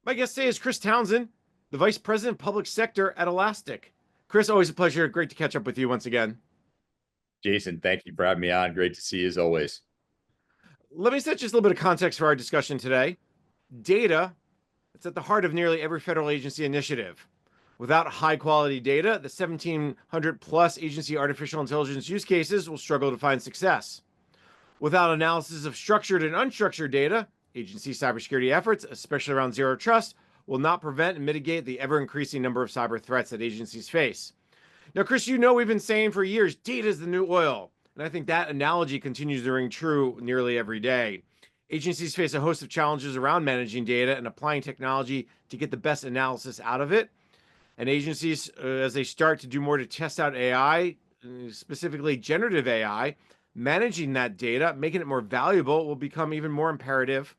My guest today is Chris Townsend, the Vice President of Public Sector at Elastic. Chris, always a pleasure. Great to catch up with you once again. Jason, thank you for having me on. Great to see you as always. Let me set just a little bit of context for our discussion today. Data, it's at the heart of nearly every federal agency initiative. Without high quality data, the 1,700 plus agency artificial intelligence use cases will struggle to find success. Without analysis of structured and unstructured data, agency cybersecurity efforts, especially around zero trust, will not prevent and mitigate the ever increasing number of cyber threats that agencies face. Now, Chris, you know we've been saying for years, data is the new oil. And I think that analogy continues to ring true nearly every day. Agencies face a host of challenges around managing data and applying technology to get the best analysis out of it. And agencies, as they start to do more to test out AI, specifically generative AI, managing that data, making it more valuable will become even more imperative.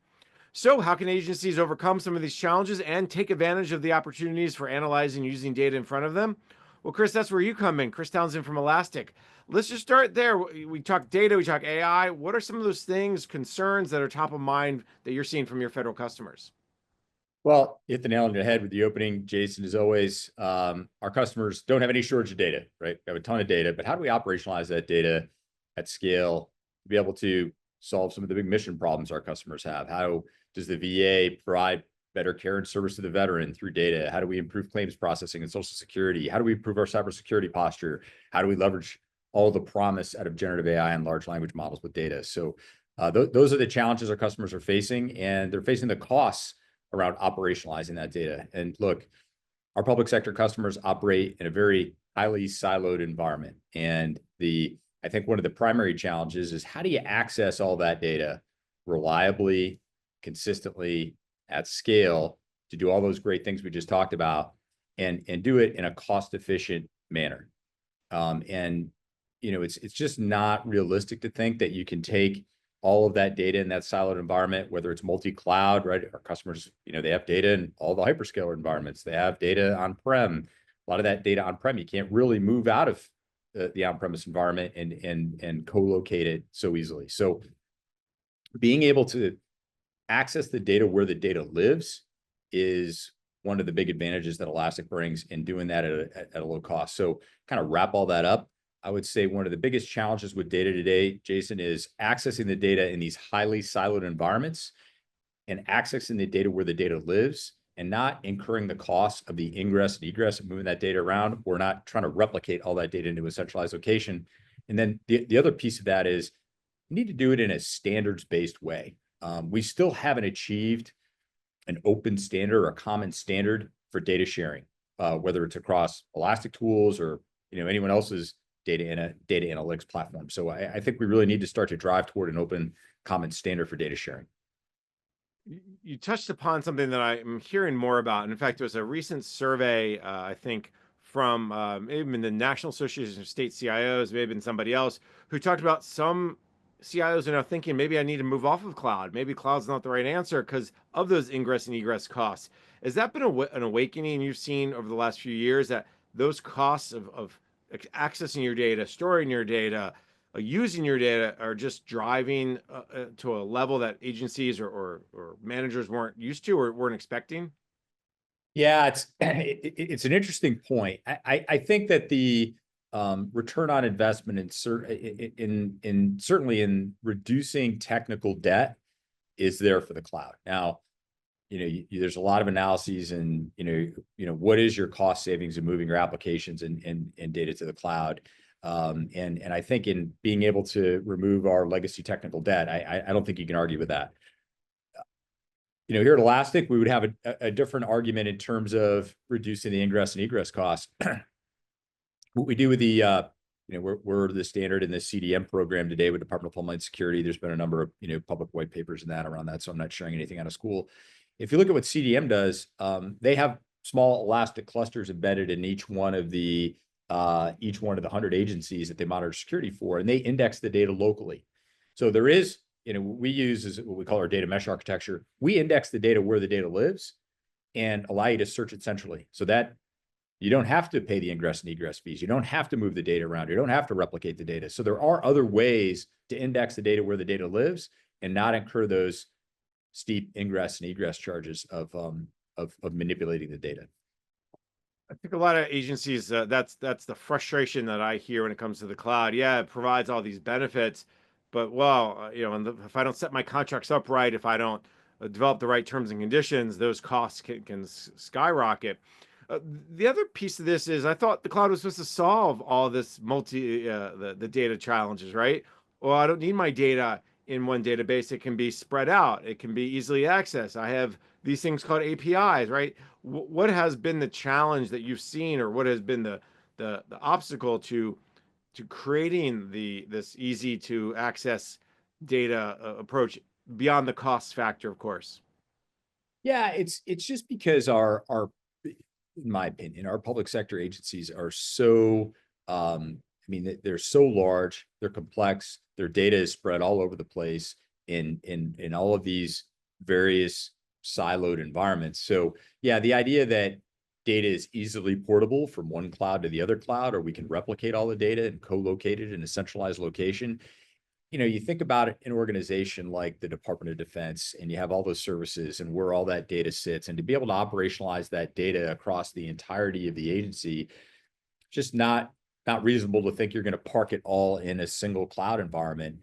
So, how can agencies overcome some of these challenges and take advantage of the opportunities for analyzing using data in front of them? Well, Chris, that's where you come in. Chris Townsend from Elastic. Let's just start there. We talk data, we talk AI. What are some of those things, concerns that are top of mind that you're seeing from your federal customers? Well, you hit the nail on the head with the opening, Jason. As always, our customers don't have any shortage of data, right? We have a ton of data, but how do we operationalize that data at scale to be able to solve some of the big mission problems our customers have? How does the VA provide better care and service to the veteran through data? How do we improve claims processing and Social Security? How do we improve our cybersecurity posture? How do we leverage all the promise out of generative AI and large language models with data? So those are the challenges our customers are facing, and they're facing the costs around operationalizing that data. And look, our public sector customers operate in a very highly siloed environment. And I think one of the primary challenges is how do you access all that data reliably, consistently, at scale to do all those great things we just talked about and do it in a cost-efficient manner. It's just not realistic to think that you can take all of that data in that siloed environment, whether it's multi-cloud, right? Our customers, they have data in all the hyperscaler environments. They have data on-prem. A lot of that data on-prem, you can't really move out of the on-premise environment and co-locate it so easily. So being able to access the data where the data lives is one of the big advantages that Elastic brings in doing that at a low cost. So kind of wrap all that up, I would say one of the biggest challenges with data today, Jason, is accessing the data in these highly siloed environments and accessing the data where the data lives and not incurring the costs of the ingress and egress of moving that data around. We're not trying to replicate all that data into a centralized location. And then the other piece of that is you need to do it in a standards-based way. We still haven't achieved an open standard or a common standard for data sharing, whether it's across Elastic tools or anyone else's data analytics platform. So I think we really need to start to drive toward an open common standard for data sharing. You touched upon something that I'm hearing more about. And in fact, there was a recent survey, I think, from maybe the National Association of State CIOs, maybe been somebody else, who talked about some CIOs are now thinking maybe I need to move off of cloud. Maybe cloud's not the right answer because of those ingress and egress costs. Has that been an awakening you've seen over the last few years, that those costs of accessing your data, storing your data, using your data are just driving to a level that agencies or managers weren't used to or weren't expecting? Yeah, it's an interesting point. I think that the return on investment certainly in reducing technical debt is there for the cloud. Now, there's a lot of analyses and what is your cost savings in moving your applications and data to the cloud. And I think in being able to remove our legacy technical debt, I don't think you can argue with that. Here at Elastic, we would have a different argument in terms of reducing the ingress and egress costs. What we do with we're the standard in the CDM program today with Department of Homeland Security. There's been a number of public white papers and that around that, so I'm not sharing anything out of school. If you look at what CDM does, they have small Elastic clusters embedded in each one of the 100 agencies that they monitor security for, and they index the data locally. So there is, we use is what we call our data mesh architecture. We index the data where the data lives and allow you to search it centrally so that you don't have to pay the ingress and egress fees. You don't have to move the data around. You don't have to replicate the data. So there are other ways to index the data where the data lives and not incur those steep ingress and egress charges of of manipulating the data. I think a lot of agencies, that's the frustration that I hear when it comes to the cloud. Yeah, it provides all these benefits, but well, if I don't set my contracts up right, if I don't develop the right terms and conditions, those costs can skyrocket. The other piece of this is I thought the cloud was supposed to solve all this the data challenges, right? Well, I don't need my data in one database. It can be spread out. It can be easily accessed. I have these things called APIs, right? What has been the challenge that you've seen, or what has been the obstacle to creating this easy to access data approach beyond the cost factor, of course? Yeah, it's just because in my opinion, our public sector agencies are so, I mean, they're so large, they're complex, their data is spread all over the place in all of these various siloed environments. So yeah, the idea that data is easily portable from one cloud to the other cloud, or we can replicate all the data and co-locate it in a centralized location. You think about an organization like the Department of Defense, and you have all those services and where all that data sits, and to be able to operationalize that data across the entirety of the agency, just not reasonable to think you're going to park it all in a single cloud environment,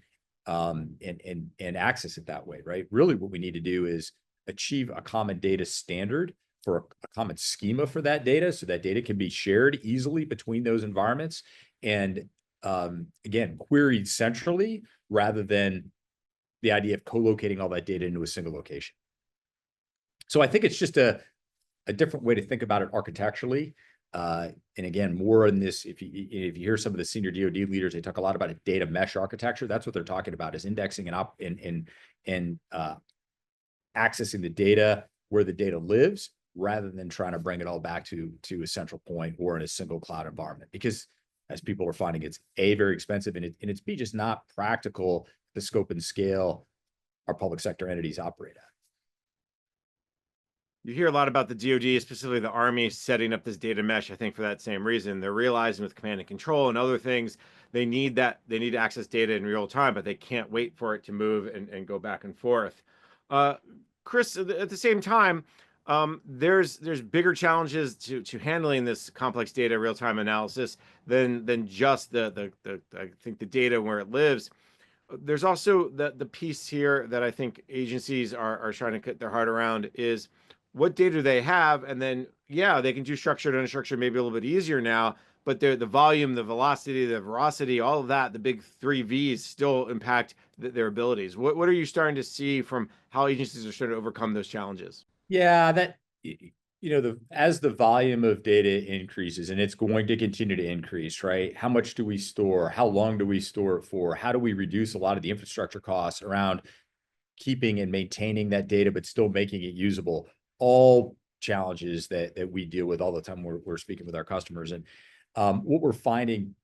and access it that way, right? Really, what we need to do is achieve a common data standard for a common schema for that data, so that data can be shared easily between those environments, and again, queried centrally rather than the idea of co-locating all that data into a single location. So I think it's just a different way to think about it architecturally. And again, more in this, if you hear some of the senior DoD leaders, they talk a lot about a data mesh architecture. That's what they're talking about, is indexing and accessing the data where the data lives, rather than trying to bring it all back to a central point or in a single cloud environment. Because as people are finding, it's A, very expensive, and it's B, just not practical, the scope and scale our public sector entities operate at. You hear a lot about the DoD, specifically the Army, setting up this data mesh. I think for that same reason, they're realizing with command and control and other things, they need to access data in real time, but they can't wait for it to move and go back and forth. Uh, Chris, at the same time, there's bigger challenges to handling this complex data real time analysis than just the I think the data where it lives. There's also the piece here that I think agencies are trying to get their heart around is what data do they have, and then yeah, they can do structured, unstructured, maybe a little bit easier now, but the volume, the velocity, the veracity, all of that, the big three V's still impact their abilities. What are you starting to see from how agencies are starting to overcome those challenges? Yeah, as the volume of data increases, and it's going to continue to increase, right? How much do we store? How long do we store it for? How do we reduce a lot of the infrastructure costs around keeping and maintaining that data, but still making it usable? All challenges that we deal with all the time. We're speaking with our customers, and what we're finding,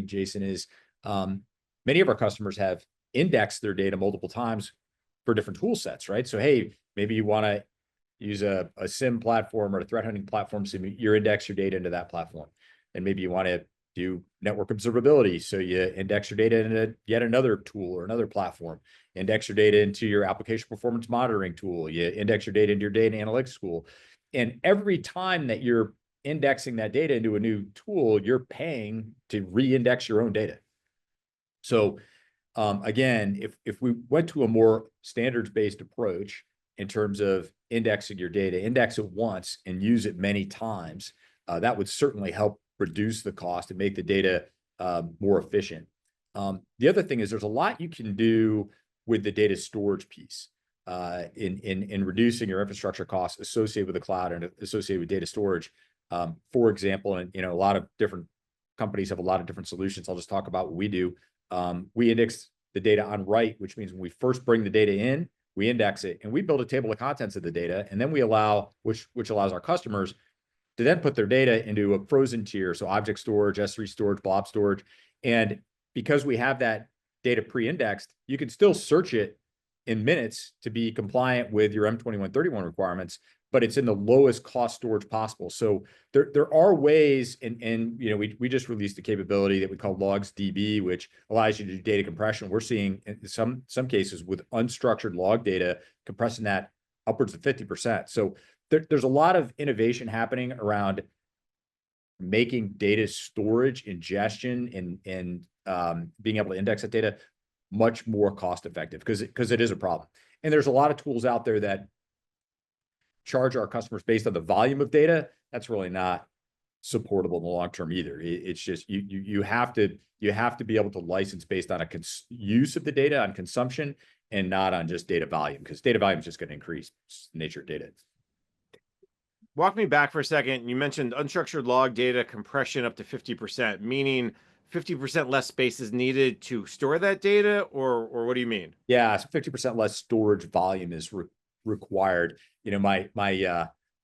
Jason, is many of our customers have indexed their data multiple times for different tool sets, right? So, hey, maybe you want to use a SIM platform or a threat hunting platform, so you index your data into that platform. And maybe you want to do network observability, so you index your data into yet another tool or another platform. Index your data into your application performance monitoring tool. You index your data into your data analytics tool. And every time that you're indexing that data into a new tool, you're paying to re-index your own data. So again, if we went to a more standards-based approach in terms of indexing your data, index it once and use it many times, that would certainly help reduce the cost and make the data more efficient. The other thing is there's a lot you can do with the data storage piece in reducing your infrastructure costs associated with the cloud and associated with data storage. For example, and a lot of different companies have a lot of different solutions. I'll just talk about what we do. We index the data on write, which means when we first bring the data in, we index it and we build a table of contents of the data, and then we allow, which allows our customers to then put their data into a frozen tier. So object storage, S3 storage, blob storage. And because we have that data pre-indexed, you can still search it in minutes to be compliant with your M2131 requirements, but it's in the lowest cost storage possible. So there are ways, and we just released a capability that we call logs DB, which allows you to do data compression. We're seeing in some cases with unstructured log data compressing that upwards of 50%. So there's a lot of innovation happening around making data storage, ingestion, and being able to index that data much more cost effective because it is a problem. And there's a lot of tools out there that charge our customers based on the volume of data. That's really not supportable in the long term either. It's just you have to be able to license based on a use of the data, on consumption, and not on just data volume, because data volume is just going to increase. It's the nature of data. Walk me back for a second. You mentioned unstructured log data compression up to 50%, meaning 50% less space is needed to store that data, or what do you mean? Yeah, so 50% less storage volume is required. You know, my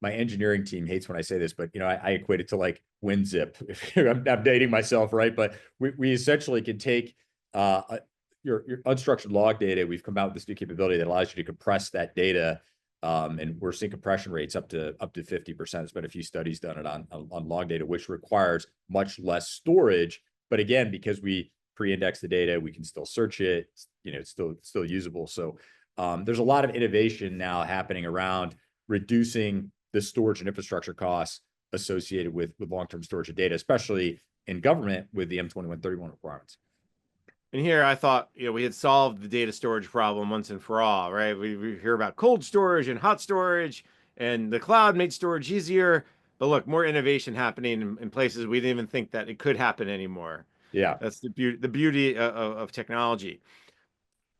engineering team hates when I say this, but you know, I equate it to like WinZip. I'm dating myself, right? But we essentially can take your unstructured log data. We've come out with this new capability that allows you to compress that data, and we're seeing compression rates up to 50%. There's been a few studies done on log data, which requires much less storage. But again, because we pre-index the data, we can still search it. You know, it's still usable. So there's a lot of innovation now happening around reducing the storage and infrastructure costs associated with long-term storage of data, especially in government with the M2131 requirements. And here I thought, we had solved the data storage problem once and for all, right? We hear about cold storage and hot storage, and the cloud made storage easier. But look, more innovation happening in places we didn't even think that it could happen anymore. Yeah. That's the beauty of technology.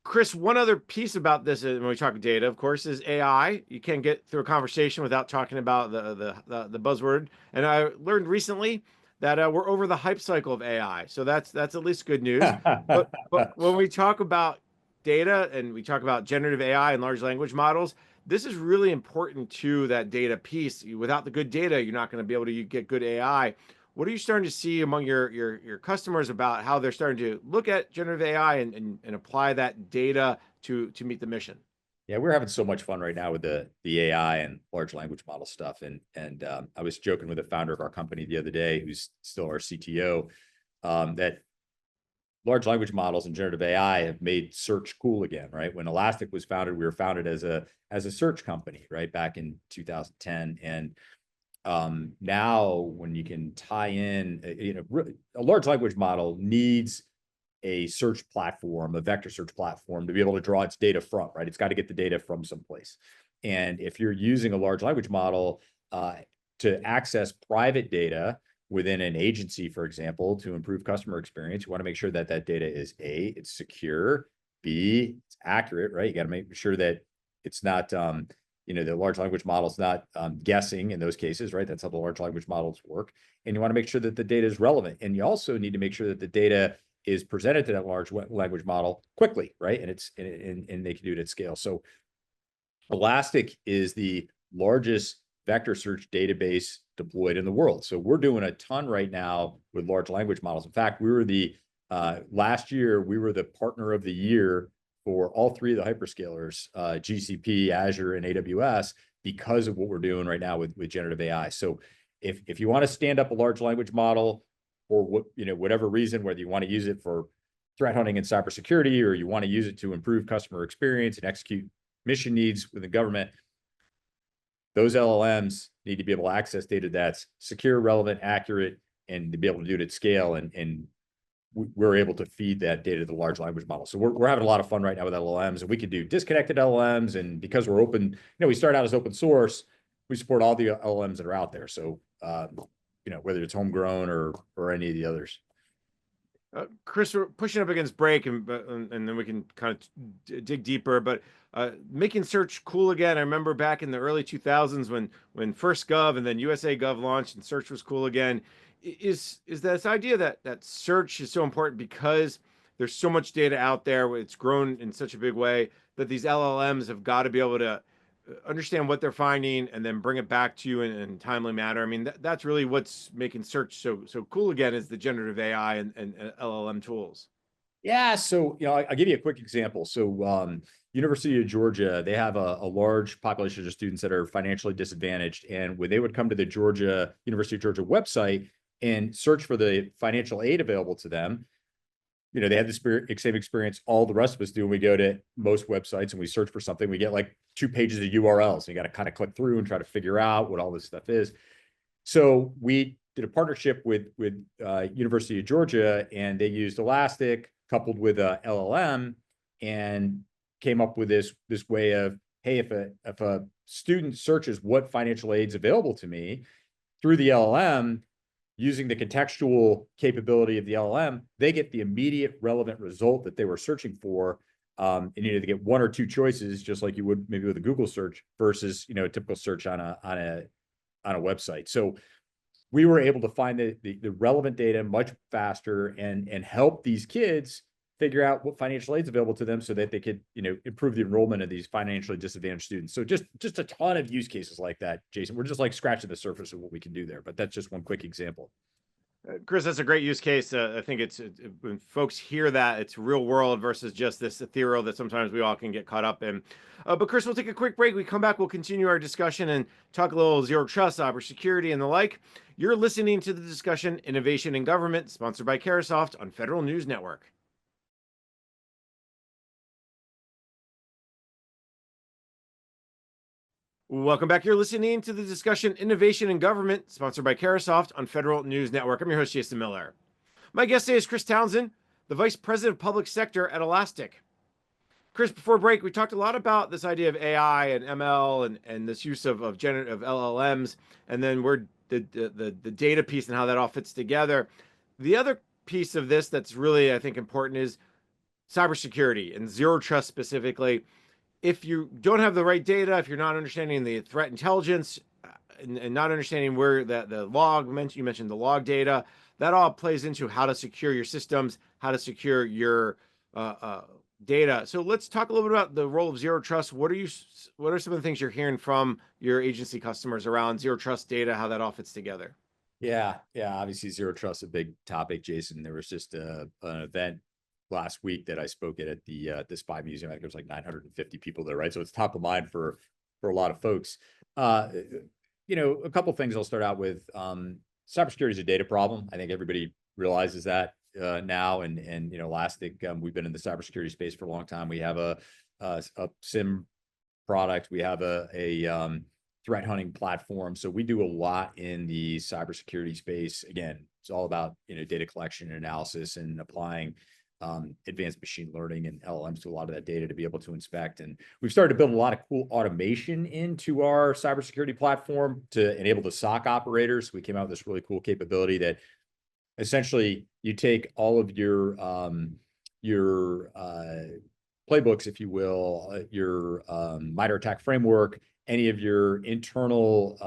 Chris, one other piece about this when we talk data, of course, is AI. You can't get through a conversation without talking about the buzzword. And I learned recently that we're over the hype cycle of AI, so that's at least good news. But when we talk about data and we talk about generative AI and large language models, this is really important to that data piece. Without the good data, you're not going to be able to get good AI. What are you starting to see among your customers about how they're starting to look at generative AI and apply that data to meet the mission? Yeah, we're having so much fun right now with the AI and large language model stuff. And I was joking with the founder of our company the other day, who's still our CTO, that large language models and generative AI have made search cool again, right? When Elastic was founded, we were founded as a search company, right, back in 2010. And now when you can tie in, a large language model needs a search platform, a vector search platform, to be able to draw its data from, right? It's got to get the data from someplace. And if you're using a large language model to access private data within an agency, for example, to improve customer experience, you want to make sure that that data is A, it's secure, B, it's accurate, right? You got to make sure that it's not, the large language model is not guessing in those cases, right? That's how the large language models work. And you want to make sure that the data is relevant. And you also need to make sure that the data is presented to that large language model quickly, right? And they can do it at scale. So Elastic is the largest vector search database deployed in the world. So we're doing a ton right now with large language models. In fact, we were last year, we were the partner of the year for all three of the hyperscalers, GCP, Azure, and AWS, because of what we're doing right now with generative AI. So if you want to stand up a large language model for whatever reason, whether you want to use it for threat hunting and cybersecurity, or you want to use it to improve customer experience and execute mission needs within government, those LLMs need to be able to access data that's secure, relevant, accurate, and to be able to do it at scale. And we're able to feed that data to the large language model. So we're having a lot of fun right now with LLMs, and we can do disconnected LLMs. And because we're open, we start out as open source, we support all the LLMs that are out there. So, whether it's homegrown or any of the others. Chris, we're pushing up against break, and then we can kind of dig deeper. But making search cool again. I remember back in the early 2000s when First Gov and then USA Gov launched, and search was cool again. Is this idea that search is so important because there's so much data out there, it's grown in such a big way that these LLMs have got to be able to understand what they're finding and then bring it back to you in a timely manner. I mean, that's really what's making search so cool again, is the generative AI and LLM tools. Yeah, so I'll give you a quick example. So University of Georgia, they have a large population of students that are financially disadvantaged, and when they would come to the University of Georgia website and search for the financial aid available to them, they had the same experience all the rest of us do when we go to most websites and we search for something. We get like 2 pages of URLs. And you got to kind of click through and try to figure out what all this stuff is. So we did a partnership with University of Georgia, and they used Elastic coupled with a LLM, and came up with this way of, hey, if a student searches what financial aid's available to me through the LLM, using the contextual capability of the LLM, they get the immediate relevant result that they were searching for. And they get 1 or 2 choices, just like you would maybe with a Google search versus a typical search on a website. So we were able to find the relevant data much faster and help these kids figure out what financial aid is available to them so that they could, improve the enrollment of these financially disadvantaged students. So just a ton of use cases like that, Jason. We're just like scratching the surface of what we can do there, but that's just one quick example. Chris, that's a great use case. I think when folks hear that, it's real world versus just this ethereal that sometimes we all can get caught up in. But Chris, we'll take a quick break. We come back, we'll continue our discussion and talk a little zero trust, cybersecurity, and the like. You're listening to the discussion Innovation in Government, sponsored by Carahsoft on Federal News Network. Welcome back. You're listening to the discussion Innovation in Government, sponsored by Carahsoft on Federal News Network. I'm your host, Jason Miller. My guest today is Chris Townsend, the Vice President of Public Sector at Elastic. Chris, before break, we talked a lot about this idea of AI and ML and this use of generative LLMs, and then the data piece and how that all fits together. The other piece of this that's really, I think, important is cybersecurity and zero trust specifically. If you don't have the right data, if you're not understanding the threat intelligence and not understanding where the log, you mentioned the log data, that all plays into how to secure your systems, how to secure your data. So let's talk a little bit about the role of zero trust. What are some of the things you're hearing from your agency customers around zero trust data, how that all fits together? Yeah. Obviously, zero trust is a big topic, Jason. There was just an event last week that I spoke at the Spy Museum. I think there was like 950 people there, right? So it's top of mind for a lot of folks. A couple of things I'll start out with. Cybersecurity is a data problem. I think everybody realizes that now. And Elastic, we've been in the cybersecurity space for a long time. We have a SIM product. We have a threat hunting platform. So we do a lot in the cybersecurity space. Again, it's all about data collection and analysis and applying advanced machine learning and LLMs to a lot of that data to be able to inspect. And we've started to build a lot of cool automation into our cybersecurity platform to enable the SOC operators. We came out with this really cool capability that essentially you take all of your playbooks, if you will, your MITRE ATT&CK framework, any of your internal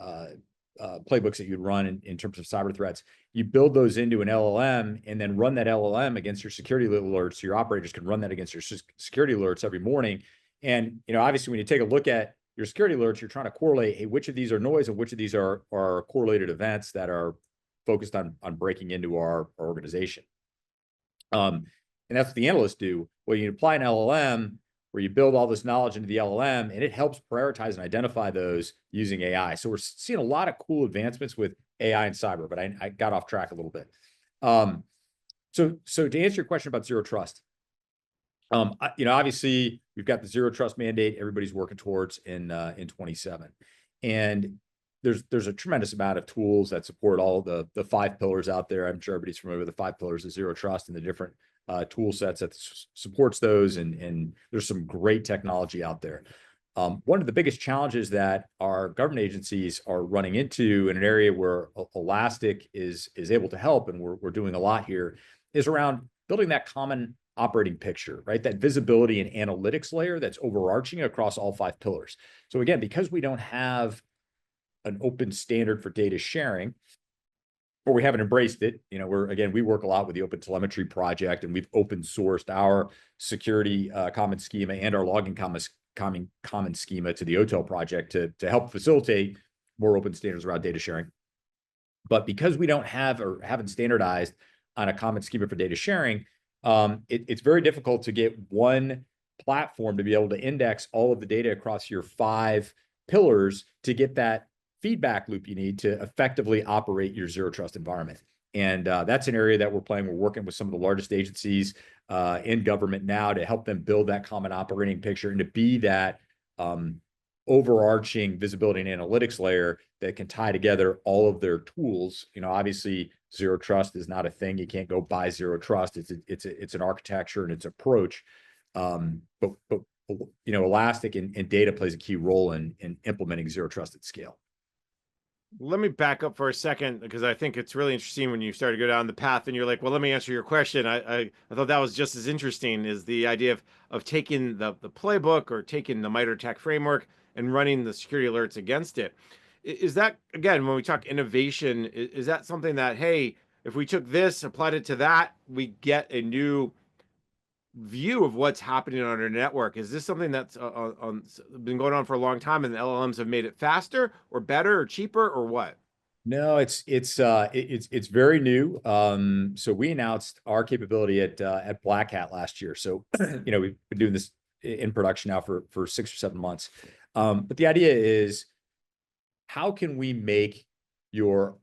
playbooks that you'd run in terms of cyber threats, you build those into an LLM and then run that LLM against your security alerts. So your operators can run that against your security alerts every morning. And obviously, when you take a look at your security alerts, you're trying to correlate, hey, which of these are noise and which of these are correlated events that are focused on breaking into our organization. And that's what the analysts do. Well, you apply an LLM where you build all this knowledge into the LLM, and it helps prioritize and identify those using AI. So we're seeing a lot of cool advancements with AI and cyber, but I got off track a little bit. So to answer your question about zero trust, obviously we've got the zero trust mandate everybody's working towards in 27, and there's a tremendous amount of tools that support all the 5 pillars out there. I'm sure everybody's familiar with the 5 pillars of zero trust and the different tool sets that supports those, and there's some great technology out there. One of the biggest challenges that our government agencies are running into in an area where Elastic is able to help, and we're doing a lot here, is around building that common operating picture, right? That visibility and analytics layer that's overarching across all 5 pillars. So again, because we don't have an open standard for data sharing, or we haven't embraced it, we work a lot with the Open Telemetry Project, and we've open sourced our security common schema and our logging common schema to the OTEL project to help facilitate more open standards around data sharing. But because we don't have or haven't standardized on a common schema for data sharing, it's very difficult to get one platform to be able to index all of the data across your 5 pillars to get that feedback loop you need to effectively operate your zero trust environment. And that's an area that we're playing. We're working with some of the largest agencies in government now to help them build that common operating picture and to be that overarching visibility and analytics layer that can tie together all of their tools. Obviously, zero trust is not a thing. You can't go buy zero trust. It's an architecture and its approach. But Elastic and data plays a key role in implementing zero trust at scale. Let me back up for a second because I think it's really interesting when you start to go down the path and you're like, well, let me answer your question. I thought that was just as interesting is the idea of taking the playbook or taking the MITRE ATT&CK framework and running the security alerts against it. Is that, again, when we talk innovation, is that something that, hey, if we took this, applied it to that, we get a new view of what's happening on our network? Is this something that's been going on for a long time and the LLMs have made it faster or better or cheaper or what? No, it's very new. So we announced our capability at Black Hat last year. So we've been doing this in production now for 6 or 7 months. But the idea is, how can we make your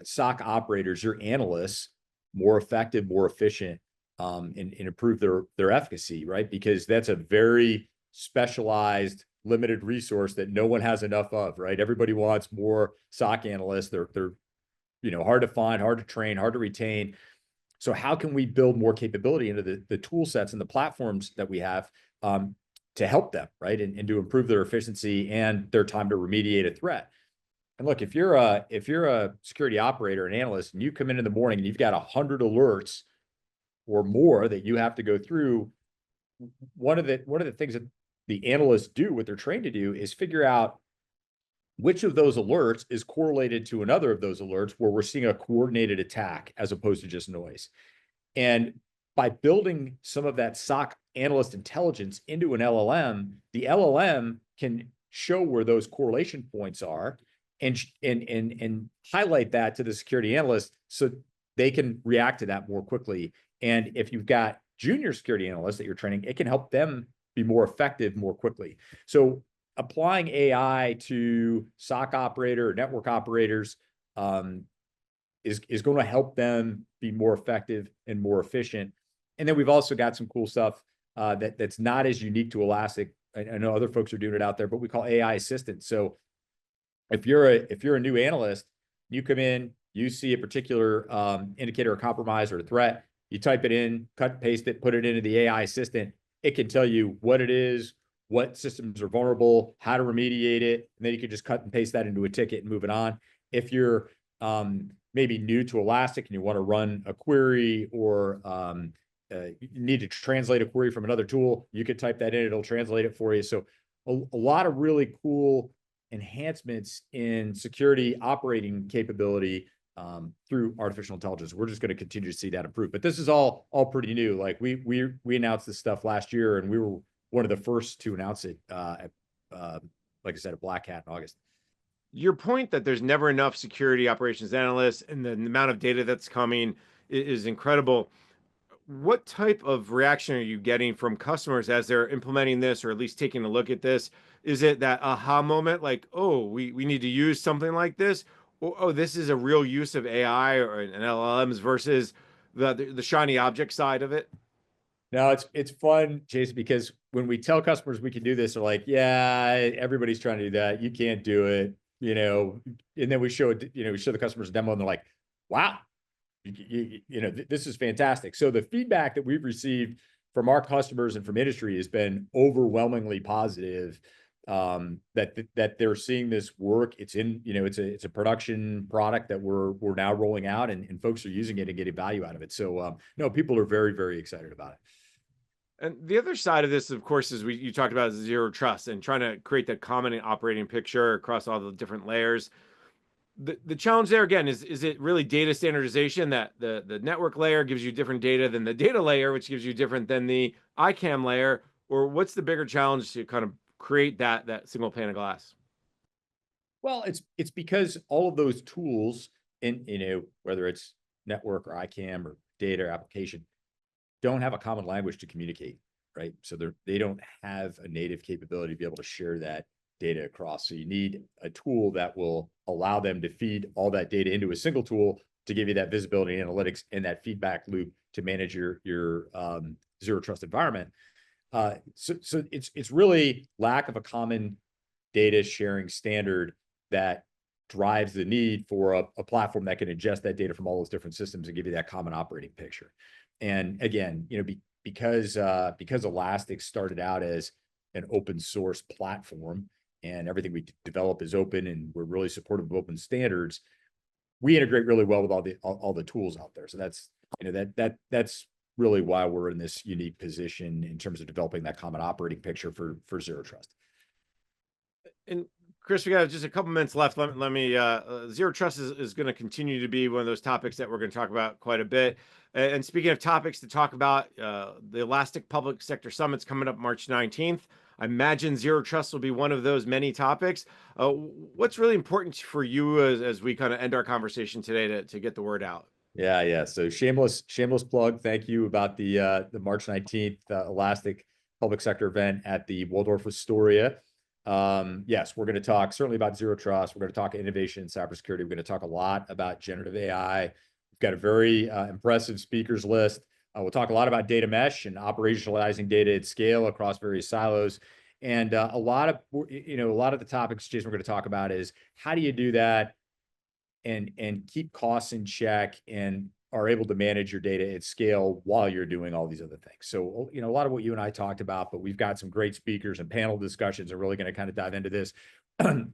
SOC operators, your analysts, more effective, more efficient, and improve their efficacy, right? Because that's a very specialized, limited resource that no one has enough of, right? Everybody wants more SOC analysts. They're hard to find, hard to train, hard to retain. So how can we build more capability into the tool sets and the platforms that we have to help them, right? And to improve their efficiency and their time to remediate a threat. And look, if you're a security operator, an analyst, and you come in the morning and you've got 100 alerts or more that you have to go through, one of the things that the analysts do, what they're trained to do, is figure out which of those alerts is correlated to another of those alerts where we're seeing a coordinated attack as opposed to just noise. And by building some of that SOC analyst intelligence into an LLM, the LLM can show where those correlation points are and highlight that to the security analyst so they can react to that more quickly. And if you've got junior security analysts that you're training, it can help them be more effective more quickly. So applying AI to SOC operator, network operators is going to help them be more effective and more efficient. And then we've also got some cool stuff that's not as unique to Elastic. I know other folks are doing it out there, but we call AI assistant. So if you're a new analyst, you come in, you see a particular indicator of compromise or a threat, you type it in, cut, paste it, put it into the AI assistant. It can tell you what it is, what systems are vulnerable, how to remediate it, and then you can just cut and paste that into a ticket and move it on. If you're maybe new to Elastic and you want to run a query or you need to translate a query from another tool, you could type that in, it'll translate it for you. So a lot of really cool enhancements in security operating capability through artificial intelligence. We're just going to continue to see that improve. But this is all pretty new. Like we announced this stuff last year, and we were one of the first to announce it like I said, at Black Hat in August. Your point that there's never enough security operations analysts and the amount of data that's coming is incredible. What type of reaction are you getting from customers as they're implementing this or at least taking a look at this? Is it that aha moment like, oh, we need to use something like this? Or, oh, this is a real use of AI or an LLMs versus the shiny object side of it? No, it's fun, Jason, because when we tell customers we can do this, they're like, yeah, everybody's trying to do that. You can't do it, and then we show it, we show the customers a demo and they're like, wow, this is fantastic. So the feedback that we've received from our customers and from industry has been overwhelmingly positive, that they're seeing this work. It's in, it's a production product that we're now rolling out and folks are using it and getting value out of it. So no, people are very, very excited about it. And the other side of this, of course, is you talked about zero trust and trying to create that common operating picture across all the different layers. The challenge there again is it really data standardization that the network layer gives you different data than the data layer, which gives you different than the ICAM layer, or what's the bigger challenge to kind of create that single pane of glass? Well, it's because all of those tools in, whether it's network or ICAM or data or application, don't have a common language to communicate, right? So they don't have a native capability to be able to share that data across. So you need a tool that will allow them to feed all that data into a single tool to give you that visibility and analytics and that feedback loop to manage your zero trust environment. So it's really lack of a common data sharing standard that drives the need for a platform that can ingest that data from all those different systems and give you that common operating picture. And again, because Elastic started out as an open source platform and everything we develop is open and we're really supportive of open standards, we integrate really well with all the tools out there. So that's really why we're in this unique position in terms of developing that common operating picture for zero trust. And Chris, we got just a couple minutes left. Let me zero trust is going to continue to be one of those topics that we're going to talk about quite a bit. And speaking of topics to talk about, the Elastic Public Sector Summit's coming up March 19th. I imagine zero trust will be one of those many topics. What's really important for you as we kind of end our conversation today to get the word out? Yeah. So shameless plug. Thank you about the March 19th Elastic Public Sector event at the Waldorf Astoria. Yes, we're going to talk certainly about zero trust. We're going to talk innovation in cybersecurity. We're going to talk a lot about generative AI. We've got a very impressive speakers list. We'll talk a lot about data mesh and operationalizing data at scale across various silos. And a lot of the topics, Jason, we're going to talk about is how do you do that and keep costs in check and are able to manage your data at scale while you're doing all these other things. So, a lot of what you and I talked about, but we've got some great speakers and panel discussions are really going to kind of dive into this.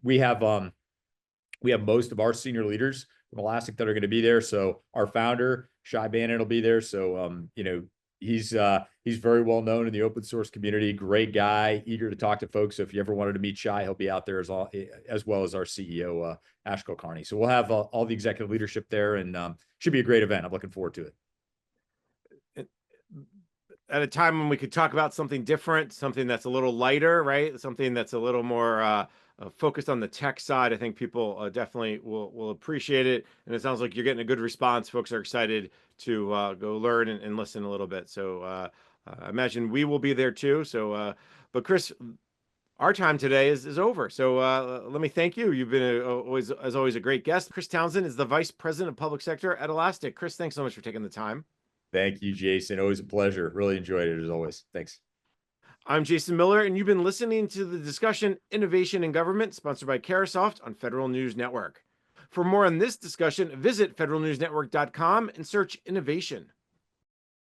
We have most of our senior leaders from Elastic that are going to be there. So our founder, Shai Bannon, will be there. So, he's very well known in the open source community, great guy, eager to talk to folks. So if you ever wanted to meet Shai, he'll be out there as well as our CEO, Ash Kulkarni. So we'll have all the executive leadership there and should be a great event. I'm looking forward to it. At a time when we could talk about something different, something that's a little lighter, right? Something that's a little more focused on the tech side. I think people definitely will appreciate it. And it sounds like you're getting a good response. Folks are excited to go learn and listen a little bit. So I imagine we will be there too. So, but Chris, our time today is over. So let me thank you. You've been as always a great guest. Chris Townsend is the Vice President of Public Sector at Elastic. Chris, thanks so much for taking the time. Thank you, Jason. Always a pleasure. Really enjoyed it as always. Thanks. I'm Jason Miller, and you've been listening to the discussion Innovation in Government, sponsored by Carasoft on Federal News Network. For more on this discussion, visit federalnewsnetwork.com and search innovation.